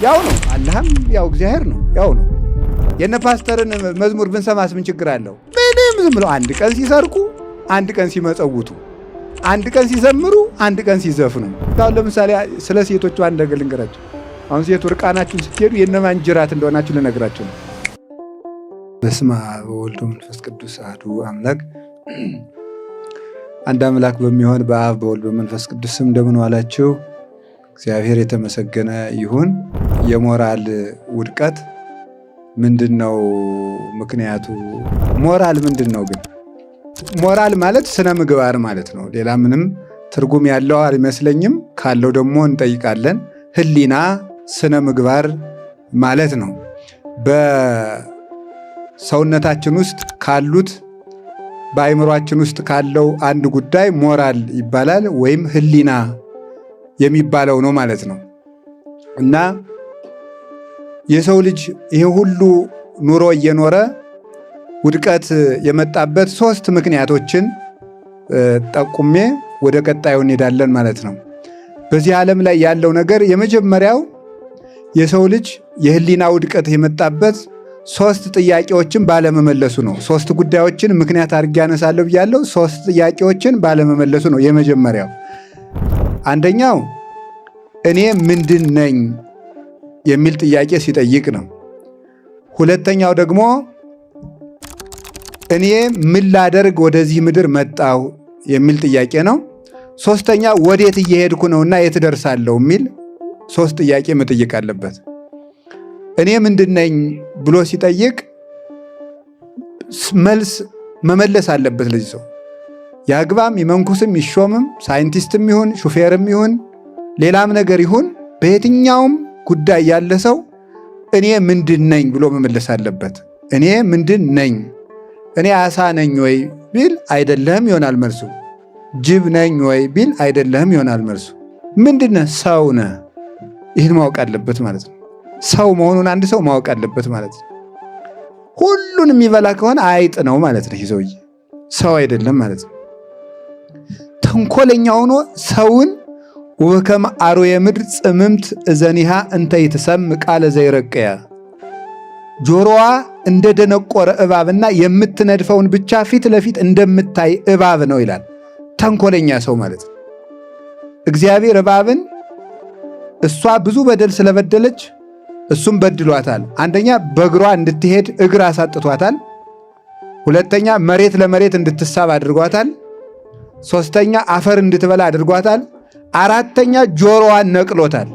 ያው ነው። አላህም ያው እግዚአብሔር ነው፣ ያው ነው። የነ ፓስተርን መዝሙር ብንሰማስ ምን ችግር አለው? ምንም። ዝም ብለው አንድ ቀን ሲሰርቁ፣ አንድ ቀን ሲመጸውቱ፣ አንድ ቀን ሲዘምሩ፣ አንድ ቀን ሲዘፍኑ። አሁን ለምሳሌ ስለ ሴቶቹ አንድ ነገር ልንገራችሁ። አሁን ሴቱ ርቃናችሁን ስትሄዱ የነማን ጅራት እንደሆናችሁ ልነግራችሁ ነው። በስመ አብ ወወልድ ወመንፈስ ቅዱስ አሐዱ አምላክ አንድ አምላክ በሚሆን በአብ በወልድ በመንፈስ ቅዱስ ስም እንደምን ዋላችሁ? እግዚአብሔር የተመሰገነ ይሁን። የሞራል ውድቀት ምንድነው ምክንያቱ? ሞራል ምንድነው ግን? ሞራል ማለት ስነ ምግባር ማለት ነው። ሌላ ምንም ትርጉም ያለው አይመስለኝም። ካለው ደግሞ እንጠይቃለን። ህሊና ስነ ምግባር ማለት ነው። በሰውነታችን ውስጥ ካሉት በአእምሯችን ውስጥ ካለው አንድ ጉዳይ ሞራል ይባላል ወይም ህሊና የሚባለው ነው ማለት ነው። እና የሰው ልጅ ይሄ ሁሉ ኑሮ እየኖረ ውድቀት የመጣበት 3 ምክንያቶችን ጠቁሜ ወደ ቀጣዩ እንሄዳለን ማለት ነው። በዚህ ዓለም ላይ ያለው ነገር የመጀመሪያው የሰው ልጅ የህሊና ውድቀት የመጣበት 3 ጥያቄዎችን ባለመመለሱ ነው። 3 ጉዳዮችን ምክንያት አድርጌ ያነሳለሁ ብያለሁ። 3 ጥያቄዎችን ባለመመለሱ ነው የመጀመሪያው። አንደኛው እኔ ምንድን ነኝ የሚል ጥያቄ ሲጠይቅ ነው። ሁለተኛው ደግሞ እኔ ምን ላደርግ ወደዚህ ምድር መጣሁ የሚል ጥያቄ ነው። ሶስተኛ ወዴት እየሄድኩ ነውና የት ደርሳለሁ የሚል 3 ጥያቄ መጠየቅ አለበት። እኔ ምንድን ነኝ ብሎ ሲጠይቅ መልስ መመለስ አለበት ለዚህ ሰው። ያግባም ይመንኩስም ይሾምም ሳይንቲስትም ይሁን ሹፌርም ይሁን ሌላም ነገር ይሁን በየትኛውም ጉዳይ ያለ ሰው እኔ ምንድን ነኝ ብሎ መመለስ አለበት። እኔ ምንድን ነኝ? እኔ አሳ ነኝ ወይ ቢል አይደለህም ይሆናል መልሱ። ጅብ ነኝ ወይ ቢል አይደለህም ይሆናል መልሱ። ምንድነህ? ሰው ነህ። ይህን ማወቅ አለበት ማለት ነው። ሰው መሆኑን አንድ ሰው ማወቅ አለበት ማለት ነው። ሁሉን የሚበላ ከሆነ አይጥ ነው ማለት ነው። ይህ ሰውዬ ሰው አይደለም ማለት ነው። ተንኮለኛ ሆኖ ሰውን ወከመ አርዌ ምድር ጽምምት እዘኒሃ እንተ ይትሰምዕ ቃለ ዘይረቅያ፣ ጆሮዋ እንደ ደነቆረ እባብና የምትነድፈውን ብቻ ፊት ለፊት እንደምታይ እባብ ነው ይላል። ተንኮለኛ ሰው ማለት ነው። እግዚአብሔር እባብን እሷ ብዙ በደል ስለበደለች እሱም በድሏታል። አንደኛ በእግሯ እንድትሄድ እግር አሳጥቷታል። ሁለተኛ መሬት ለመሬት እንድትሳብ አድርጓታል። ሶስተኛ አፈር እንድትበላ አድርጓታል። አራተኛ ጆሮዋን ነቅሎታል።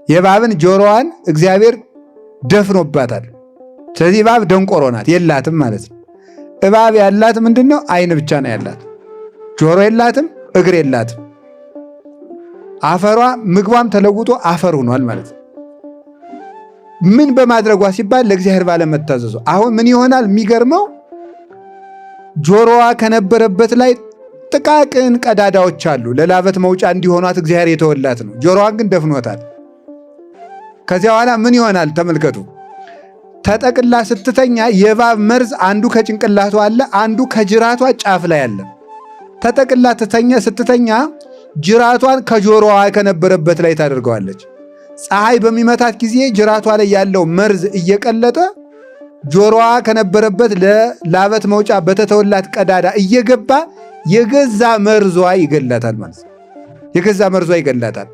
የእባብን ጆሮዋን እግዚአብሔር ደፍኖባታል። ስለዚህ እባብ ደንቆሮ ናት፣ የላትም ማለት ነው። እባብ ያላት ምንድን ነው? አይን ብቻ ነው ያላት። ጆሮ የላትም፣ እግር የላትም። አፈሯ ምግቧም ተለውጦ አፈር ሆኗል ማለት ነው። ምን በማድረጓ ሲባል ለእግዚአብሔር ባለመታዘዙ። አሁን ምን ይሆናል? የሚገርመው ጆሮዋ ከነበረበት ላይ ጥቃቅን ቀዳዳዎች አሉ። ለላበት መውጫ እንዲሆኗት እግዚአብሔር የተወላት ነው። ጆሮዋን ግን ደፍኖታል። ከዚያ በኋላ ምን ይሆናል? ተመልከቱ። ተጠቅላ ስትተኛ የእባብ መርዝ አንዱ ከጭንቅላቷ አለ፣ አንዱ ከጅራቷ ጫፍ ላይ አለ። ተጠቅላ ስትተኛ ጅራቷን ከጆሮዋ ከነበረበት ላይ ታደርገዋለች። ፀሐይ በሚመታት ጊዜ ጅራቷ ላይ ያለው መርዝ እየቀለጠ ጆሮዋ ከነበረበት ለላበት መውጫ በተተወላት ቀዳዳ እየገባ የገዛ መርዟ ይገላታል ማለት ነው። የገዛ መርዟ ይገላታል።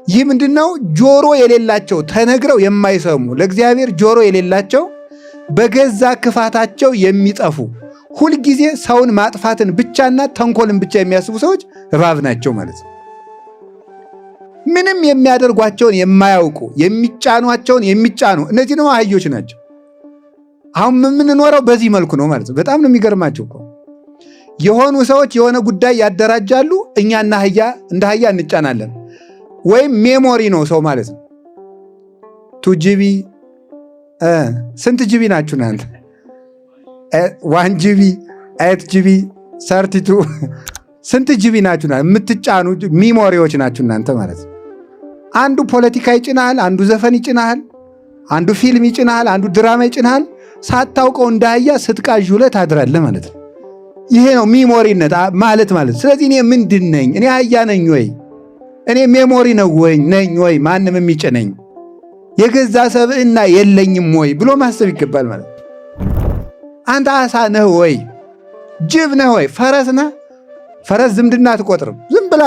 ይህ ምንድነው? ጆሮ የሌላቸው ተነግረው የማይሰሙ ለእግዚአብሔር ጆሮ የሌላቸው በገዛ ክፋታቸው የሚጠፉ ሁልጊዜ ሰውን ማጥፋትን ብቻና ተንኮልን ብቻ የሚያስቡ ሰዎች እባብ ናቸው ማለት ነው። ምንም የሚያደርጓቸውን የማያውቁ የሚጫኗቸውን የሚጫኑ እነዚህ ነው አህዮች ናቸው። አሁን የምንኖረው በዚህ መልኩ ነው ማለት ነው። በጣም ነው የሚገርማቸው እኮ የሆኑ ሰዎች የሆነ ጉዳይ ያደራጃሉ። እኛ እንደ አህያ እንጫናለን። ወይም ሜሞሪ ነው ሰው ማለት ነው። 2 ጂቢ ስንት ጂቢ ናችሁ እናንተ? 1 ጂቢ 8 ጂቢ 32 ስንት ጂቢ ናችሁ የምትጫኑ? ሚሞሪዎች ናችሁ እናንተ ማለት ነው። አንዱ ፖለቲካ ይጭናል፣ አንዱ ዘፈን ይጭናል፣ አንዱ ፊልም ይጭናል፣ አንዱ ድራማ ይጭናል። ሳታውቀው እንደ አህያ ስትቃዥ ውለህ ታድራለህ ማለት ነው። ይሄ ነው ሚሞሪነት ማለት። ስለዚህ እኔ ምንድን ነኝ? እኔ አህያ ነኝ ወይ? እኔ ሜሞሪ ነው ወይ ነኝ ወይ? ማንም የሚጭነኝ የገዛ ሰብዕና የለኝም ወይ ብሎ ማሰብ ይገባል ማለት ነው። አንተ አሳ ነህ ወይ? ጅብ ነህ ወይ? ፈረስ ነህ? ፈረስ ዝምድና አትቆጥርም። ዝም ብላ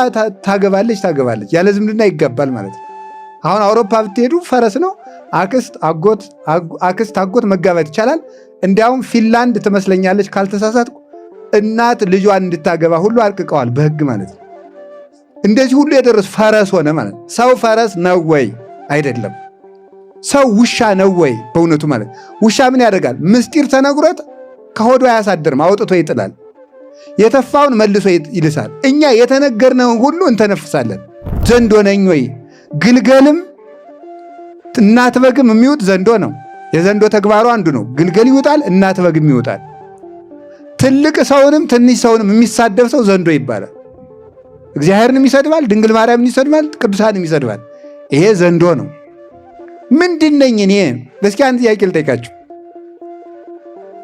ታገባለች። ያለ ዝምድና ይገባል ማለት ነው። አሁን አውሮፓ ብትሄዱ ፈረስ ነው አክስት አጎት መጋባት ይቻላል። እንዲያውም ፊንላንድ ትመስለኛለች ካልተሳሳትኩ እናት ልጇን እንድታገባ ሁሉ አርቅቀዋል በሕግ ማለት ነው። እንደዚህ ሁሉ የደረሱ ፈረስ ሆነ ማለት ነው። ሰው ፈረስ ነው ወይ? አይደለም። ሰው ውሻ ነው ወይ? በእውነቱ ማለት ውሻ ምን ያደርጋል? ምስጢር ተነግሮት ከሆዱ አያሳድርም፣ አውጥቶ ይጥላል። የተፋውን መልሶ ይልሳል። እኛ የተነገርነውን ሁሉ እንተነፍሳለን። ዘንዶ ነኝ ወይ? ግልገልም እናት በግም የሚውጥ ዘንዶ ነው። የዘንዶ ተግባሩ አንዱ ነው። ግልገል ይውጣል፣ እናት በግም ይውጣል። ትልቅ ሰውንም ትንሽ ሰውንም የሚሳደብ ሰው ዘንዶ ይባላል። እግዚአብሔርንም ይሰድባል፣ ድንግል ማርያምን ይሰድባል፣ ቅዱሳንም ይሰድባል። ይሄ ዘንዶ ነው። ምንድን ነኝ እኔ? እስኪ አንድ ጥያቄ ልጠይቃችሁ።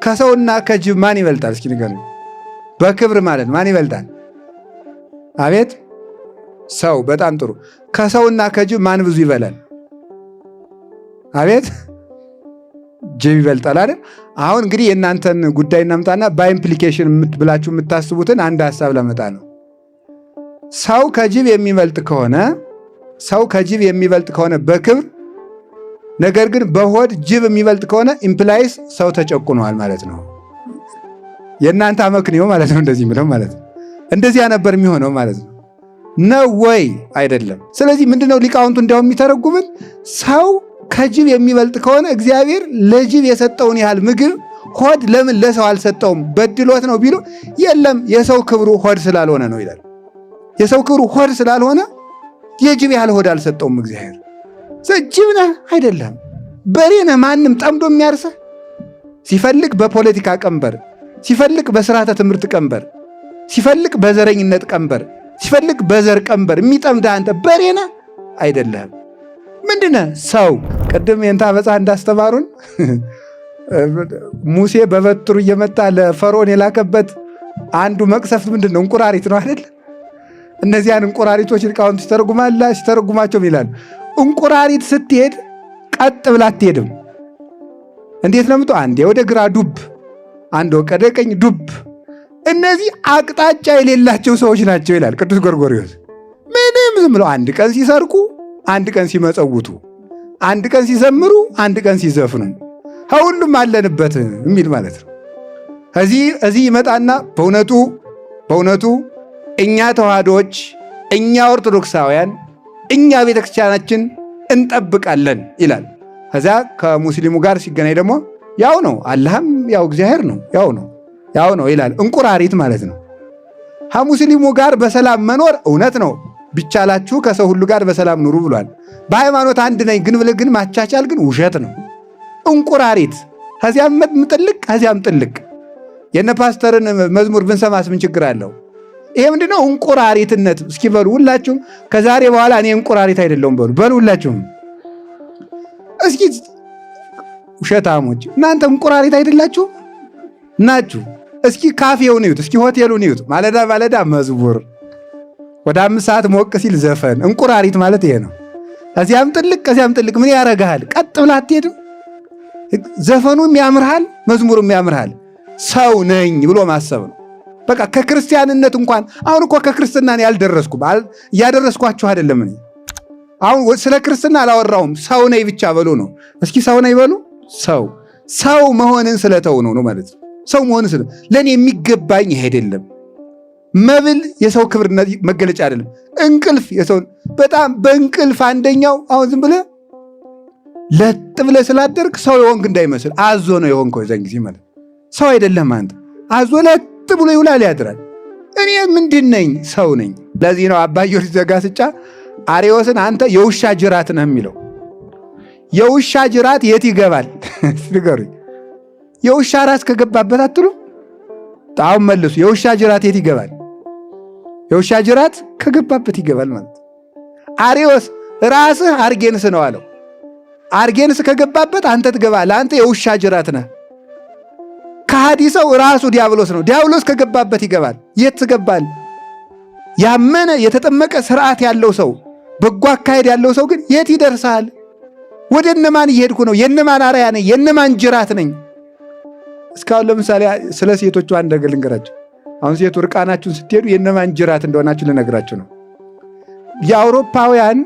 ከሰውና ከጅብ ማን ይበልጣል? እስኪ ንገሩኝ። በክብር ማለት ማን ይበልጣል? አቤት ሰው። በጣም ጥሩ። ከሰውና ከጅብ ማን ብዙ ይበላል? አቤት ጅብ ይበልጣል አይደል? አሁን እንግዲህ የእናንተን ጉዳይ እናምጣና በኢምፕሊኬሽን ብላችሁ የምታስቡትን አንድ ሐሳብ ለመጣ ነው። ሰው ከጅብ የሚበልጥ ከሆነ በክብር፣ ነገር ግን በሆድ ጅብ የሚበልጥ ከሆነ ኢምፕላይስ ሰው ተጨቁኗል ማለት ነው። የእናንተ አመክንዮ ማለት ነው። እንደዚህ ምለው ማለት ነው። እንደዚያ ነበር የሚሆነው ማለት ነው። ነው ወይ? አይደለም። ስለዚህ ምንድነው ሊቃውንቱ እንዲያውም የሚተረጉምን ሰው ከጅብ የሚበልጥ ከሆነ እግዚአብሔር ለጅብ የሰጠውን ያህል ምግብ ሆድ ለምን ለሰው አልሰጠውም? በድሎት ነው ቢሉ የለም፣ የሰው ክብሩ ሆድ ስላልሆነ ነው ይላል። የሰው ክብሩ ሆድ ስላልሆነ የጅብ ያህል ሆድ አልሰጠውም እግዚአብሔር። ጅብ ነህ አይደለም፣ በሬ ነህ። ማንም ጠምዶ የሚያርሰህ ሲፈልግ በፖለቲካ ቀንበር፣ ሲፈልግ በስርዓተ ትምህርት ቀንበር፣ ሲፈልግ በዘረኝነት ቀንበር፣ ሲፈልግ በዘር ቀንበር የሚጠምድህ አንተ በሬ ነህ አይደለም። ምንድነህ? ሰው። ቅድም የንታ መጽሐፍ እንዳስተማሩን ሙሴ በበትሩ እየመጣ ለፈርዖን የላከበት አንዱ መቅሰፍት ምንድን ነው? እንቁራሪት ነው አይደል? እነዚያን እንቁራሪቶች ሊቃውንት ሲተረጉማቸው ይላሉ፣ እንቁራሪት ስትሄድ ቀጥ ብላ አትሄድም። እንዴት ነው? አንዴ ወደ ግራ ዱብ፣ አንድ ወደ ቀኝ ዱብ። እነዚህ አቅጣጫ የሌላቸው ሰዎች ናቸው ይላል ቅዱስ ጎርጎርዮስ። ምንም ዝም ብለው አንድ ቀን ሲሰርቁ፣ አንድ ቀን ሲመጸውቱ፣ አንድ ቀን ሲዘምሩ፣ አንድ ቀን ሲዘፍኑ፣ ሁሉም አለንበት የሚል ማለት ነው። እዚህ ይመጣና በእውነቱ እኛ ተዋህዶዎች፣ እኛ ኦርቶዶክሳውያን፣ እኛ ቤተክርስቲያናችን እንጠብቃለን ይላል። ከዚያ ከሙስሊሙ ጋር ሲገናኝ ደግሞ ያው ነው፣ አላህም ያው እግዚአብሔር ነው፣ ያው ነው ይላል። እንቁራሪት ማለት ነው። ከሙስሊሙ ጋር በሰላም መኖር እውነት ነው፣ ቢቻላችሁ ከሰው ሁሉ ጋር በሰላም ኑሩ ብሏል። በሃይማኖት አንድ ነኝ ግን ብለህ ግን ማቻቻል ግን ውሸት ነው። እንቁራሪት ከዚያም ጥልቅ ከዚያም ጥልቅ። የነ ፓስተርን መዝሙር ብንሰማስ ምን ችግር አለው? ይሄ ምንድነው? እንቁራሪትነት። እስኪ በሉ ሁላችሁም ከዛሬ በኋላ እኔ እንቁራሪት አይደለሁም በሉ ሁላችሁም። እስኪ ውሸታሞች እናንተ እንቁራሪት አይደላችሁም ናችሁ? እስኪ ካፌውን ይዩት፣ እስኪ ሆቴሉን ይዩት። ማለዳ መዝሙር፣ ወደ 5 ሰዓት ሞቅ ሲል ዘፈን። እንቁራሪት ማለት ይሄ ነው። ከዚያም ጥልቅ ምን ያረጋሃል? ቀጥ ብላ አትሄድም። ዘፈኑም ያምርሃል፣ መዝሙሩም ያምርሃል። ሰው ነኝ ብሎ ማሰብ ነው። በቃ ከክርስቲያንነት እንኳን አሁን እኮ ከክርስትናን ያልደረስኩም እያደረስኳችሁ አይደለም። እኔ አሁን ስለ ክርስትና አላወራውም። ሰው ነኝ ብቻ በሉ ነው። እስኪ ሰው ነኝ በሉ። ሰው መሆንን ስለተው ነው ማለት ነው። ሰው መሆንን ለእኔ የሚገባኝ ይሄ አይደለም። መብል የሰው ክብርነት መገለጫ አይደለም። እንቅልፍ የሰው በጣም በእንቅልፍ አንደኛው አሁን ዝም ብለህ ለጥ ብለህ ስላደርግ ሰው የሆንክ እንዳይመስል አዞ ነው የሆንከው። የዛን ጊዜ ማለት ሰው አይደለም አንተ። አዞ ለጥ ብሎ ይውላል ያድራል። እኔ ምንድን ነኝ? ሰው ነኝ። ለዚህ ነው አባ ጊዮርጊስ ዘጋስጫ አርዮስን አንተ የውሻ ጅራት ነህ የሚለው። የውሻ ጅራት የት ይገባል? ንገሩኝ። የውሻ ራስ ከገባበት አትሉ? አሁን መልሱ። የውሻ ጅራት የት ይገባል? የውሻ ጅራት ከገባበት ይገባል ማለት። አርዮስ ራስህ አርጌንስ ነው አለው። አርጌንስ ከገባበት አንተ ትገባለህ። አንተ የውሻ ጅራት ነህ። ከሃዲ ሰው ራሱ ዲያብሎስ ነው። ዲያብሎስ ከገባበት ይገባል። የት ትገባል? ያመነ የተጠመቀ ስርዓት ያለው ሰው፣ በጎ አካሄድ ያለው ሰው ግን የት ይደርሳል? ወደ እነማን እየሄድኩ ነው? የእነማን አርአያ ነኝ? የእነማን ጅራት ነኝ? እስካሁን ለምሳሌ ስለ ሴቶቹ አንድ ነገር ልንገራቸው። አሁን ሴቱ እርቃናችሁን ስትሄዱ የእነማን ጅራት እንደሆናችሁ ልነግራችሁ ነው። የአውሮፓውያን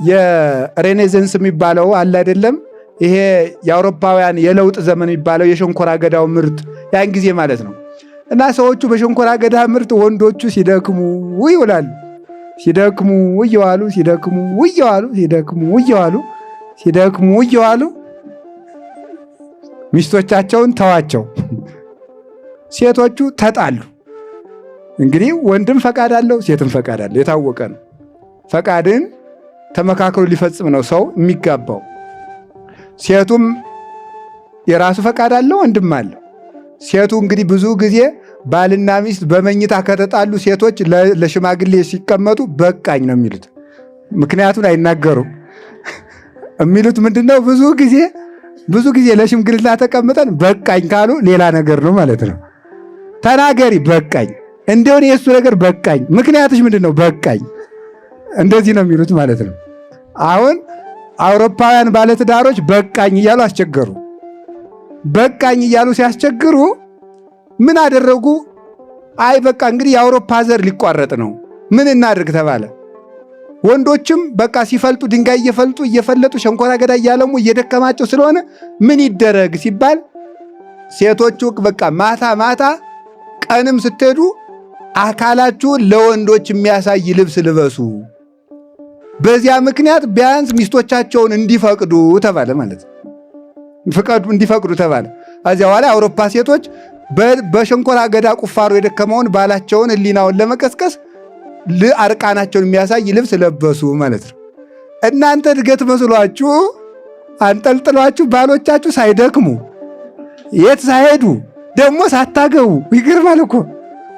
የሬኔዘንስ የሚባለው አለ አይደለም? ይሄ የአውሮፓውያን የለውጥ ዘመን የሚባለው የሸንኮራ አገዳው ምርት ያን ጊዜ ማለት ነው። እና ሰዎቹ በሸንኮራ አገዳ ምርት ወንዶቹ ሲደክሙ ይውላሉ። ሲደክሙ እየዋሉ ሲደክሙ እየዋሉ ሲደክሙ እየዋሉ ሲደክሙ እየዋሉ ሚስቶቻቸውን ተዋቸው። ሴቶቹ ተጣሉ። እንግዲህ ወንድም ፈቃድ አለው፣ ሴትም ፈቃድ አለው፣ የታወቀ ነው። ፈቃድን ተመካክሮ ሊፈጽም ነው ሰው የሚጋባው። ሴቱም የራሱ ፈቃድ አለው፣ ወንድም አለው። ሴቱ እንግዲህ ብዙ ጊዜ ባልና ሚስት በመኝታ ከተጣሉ ሴቶች ለሽማግሌ ሲቀመጡ በቃኝ ነው የሚሉት። ምክንያቱን አይናገሩም። የሚሉት ምንድነው? ብዙ ጊዜ ለሽምግልና ተቀምጠን በቃኝ ካሉ ሌላ ነገር ነው ማለት ነው። ተናገሪ በቃኝ፣ እንደሆነ የእሱ ነገር በቃኝ፣ ምክንያትሽ ምንድን ነው? በቃኝ። እንደዚህ ነው የሚሉት ማለት ነው። አሁን አውሮፓውያን ባለትዳሮች በቃኝ እያሉ አስቸገሩ። በቃኝ እያሉ ሲያስቸግሩ ምን አደረጉ? አይ በቃ እንግዲህ የአውሮፓ ዘር ሊቋረጥ ነው፣ ምን እናድርግ ተባለ። ወንዶችም በቃ ሲፈልጡ ድንጋይ እየፈለጡ ሸንኮራ አገዳ እያለሙ እየደከማቸው ስለሆነ ምን ይደረግ ሲባል ሴቶቹ በቃ ማታ ማታ ቀንም ስትሄዱ አካላችሁን ለወንዶች የሚያሳይ ልብስ ልበሱ፣ በዚያ ምክንያት ቢያንስ ሚስቶቻቸውን እንዲፈቅዱ ተባለ ማለት ነው። እንዲፈቅዱ ተባለ። ከዚያ በኋላ የአውሮፓ ሴቶች በሸንኮራ አገዳ ቁፋሮ የደከመውን ባላቸውን ሕሊናውን ለመቀስቀስ እርቃናቸውን የሚያሳይ ልብስ ለበሱ ማለት ነው። እናንተ እድገት መስሏችሁ አንጠልጥሏችሁ ባሎቻችሁ ሳይደክሙ የት ሳይሄዱ ደግሞ ሳታገቡ ይገርማል እኮ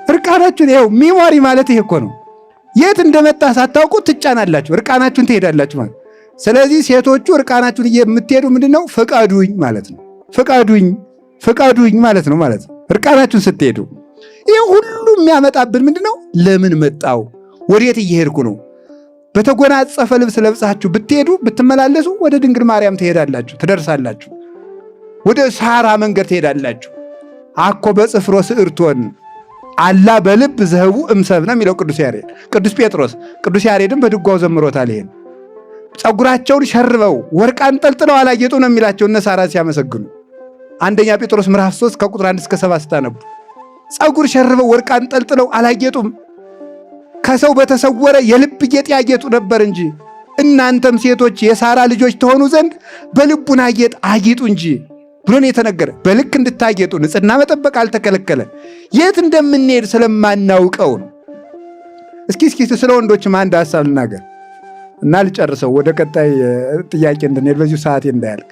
እርቃናችሁን። ይኸው ሚሞሪ ማለት ይሄ እኮ ነው። የት እንደመጣ ሳታውቁ ትጫናላችሁ፣ እርቃናችሁን ትሄዳላችሁ ማለት። ስለዚህ ሴቶቹ እርቃናችሁን የምትሄዱ ምንድነው? ፍቀዱኝ ማለት ነው። ፍቀዱኝ ማለት ነው ማለት ነው። እርቃናችሁን ስትሄዱ ይህ ሁሉ የሚያመጣብን ምንድነው? ለምን መጣው? ወዴት እየሄድኩ ነው? በተጎናጸፈ ልብስ ለብሳችሁ ብትሄዱ ብትመላለሱ ወደ ድንግል ማርያም ትሄዳላችሁ፣ ትደርሳላችሁ። ወደ ሳራ መንገድ ትሄዳላችሁ። አኮ በጽፍሮ ስዕርቶን አላ በልብ ዘህቡ እምሰብ ነው የሚለው ቅዱስ ያሬድ። ቅዱስ ያሬድም በድጓው ዘምሮታል። ይሄን ፀጉራቸውን ሸርበው ወርቅ አንጠልጥለው አላጌጡ ነው የሚላቸው እነ ሳራ ሲያመሰግኑ። አንደኛ ጴጥሮስ ምዕራፍ 3 ከቁጥር 1 እስከ 7 ስታነቡ ፀጉር ሸርበው ወርቅ አንጠልጥለው አላጌጡም፣ ከሰው በተሰወረ የልብ ጌጥ ያጌጡ ነበር እንጂ። እናንተም ሴቶች የሳራ ልጆች ተሆኑ ዘንድ በልቡና ጌጥ አጌጡ እንጂ ብሎ ነው የተነገረ። በልክ እንድታጌጡ ንጽሕና መጠበቅ አልተከለከለ። የት እንደምንሄድ ስለማናውቀው ነው። እስኪ ስለ ወንዶችም አንድ ሀሳብ ልናገር እና ልጨርሰው፣ ወደ ቀጣይ ጥያቄ እንድንሄድ በዚሁ ሰዓቴ እንዳያልቅ።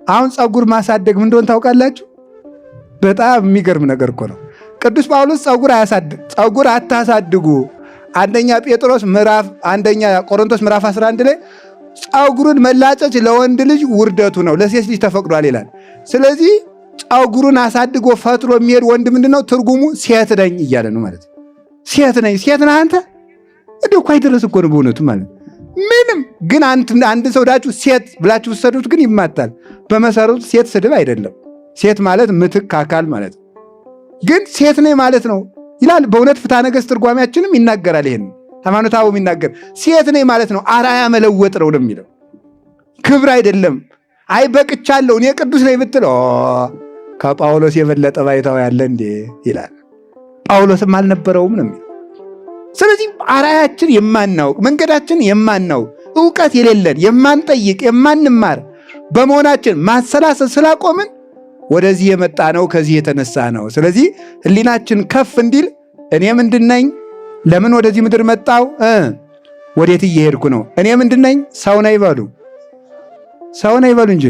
አሁን ፀጉር ማሳደግ ምን እንደሆነ ታውቃላችሁ? በጣም የሚገርም ነገር እኮ ነው። ቅዱስ ጳውሎስ ፀጉር አታሳድጉ፣ አንደኛ ቆሮንቶስ ምዕራፍ 11 ላይ ፀጉሩን መላጨት ለወንድ ልጅ ውርደቱ ነው፣ ለሴት ልጅ ተፈቅዷል ይላል። ስለዚህ ፀጉሩን አሳድጎ ፈትሎ የሚሄድ ወንድ ምንድነው ትርጉሙ? ሴት ነኝ እያለ ነው ማለት ነው። ሴት ነህ አንተ እንደ እኮ አይደረስ እኮ ነው በእውነቱ ማለት ምንም። ግን አንድ ሰው ዳችሁ ሴት ብላችሁ ወሰዱት ግን ይማታል። በመሰረቱ ሴት ስድብ አይደለም። ሴት ማለት ምትክ አካል ማለት ነው። ግን ሴት ነኝ ማለት ነው ይላል። በእውነት ፍትሐ ነገሥት ትርጓሜያችንም ይናገራል። ይሄን ሃይማኖተ አበው የሚናገር ሴት ነኝ ማለት ነው። አርአያ መለወጥ ነው የሚለው ክብር አይደለም። አይ በቅቻለሁ እኔ ቅዱስ ነኝ ብትል ከጳውሎስ የበለጠ ባይታው ያለ እንዴ ይላል። ጳውሎስም አልነበረውም ነው የሚለው። ስለዚህ አርአያችን የማናውቅ መንገዳችን የማናውቅ ዕውቀት የሌለን የማንጠይቅ የማንማር በመሆናችን ማሰላሰል ስላቆምን ወደዚህ የመጣ ነው። ከዚህ የተነሳ ነው። ስለዚህ ሕሊናችን ከፍ እንዲል እኔ ምንድነኝ? ለምን ወደዚህ ምድር መጣው? ወዴት እየሄድኩ ነው? እኔ ምንድነኝ? ሰው ነኝ በሉ። ሰው ነኝ በሉ እንጂ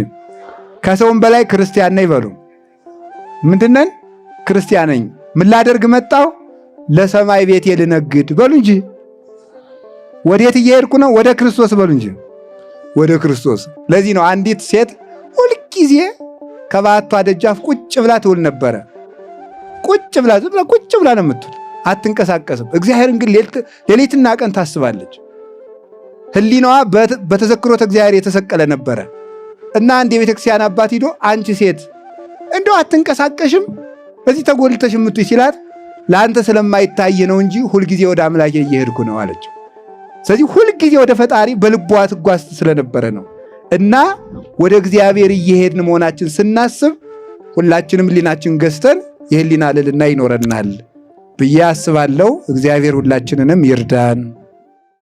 ከሰውም በላይ ክርስቲያን ነኝ በሉ። ምንድነን? ክርስቲያን ነኝ። ምን ላደርግ መጣው? ለሰማይ ቤቴ ልነግድ በሉ እንጂ። ወዴት እየሄድኩ ነው? ወደ ክርስቶስ በሉ እንጂ። ወደ ክርስቶስ። ለዚህ ነው አንዲት ሴት ሁልጊዜ ከባቷ ደጃፍ ቁጭ ብላ ትውል ነበረ። ቁጭ ብላ ነው የምትውል፣ አትንቀሳቀስም። እግዚአብሔርን ግን ሌሊትና ቀን ታስባለች። ሕሊናዋ በተዘክሮተ እግዚአብሔር የተሰቀለ ነበረ። እና አንድ የቤተክርስቲያን አባት ሂዶ አንቺ ሴት እንደው አትንቀሳቀሽም በዚህ ተጎልተሽ የምትይ ሲላት ለአንተ ስለማይታይ ነው እንጂ ሁልጊዜ ወደ አምላኬ እየሄድኩ ነው አለችው። ስለዚህ ሁልጊዜ ወደ ፈጣሪ በልቧ ትጓዝ ስለነበረ ነው። እና ወደ እግዚአብሔር እየሄድን መሆናችን ስናስብ ሁላችንም ሕሊናችን ገዝተን የሕሊና ልዕልና ይኖረናል ብዬ አስባለሁ። እግዚአብሔር ሁላችንንም ይርዳን።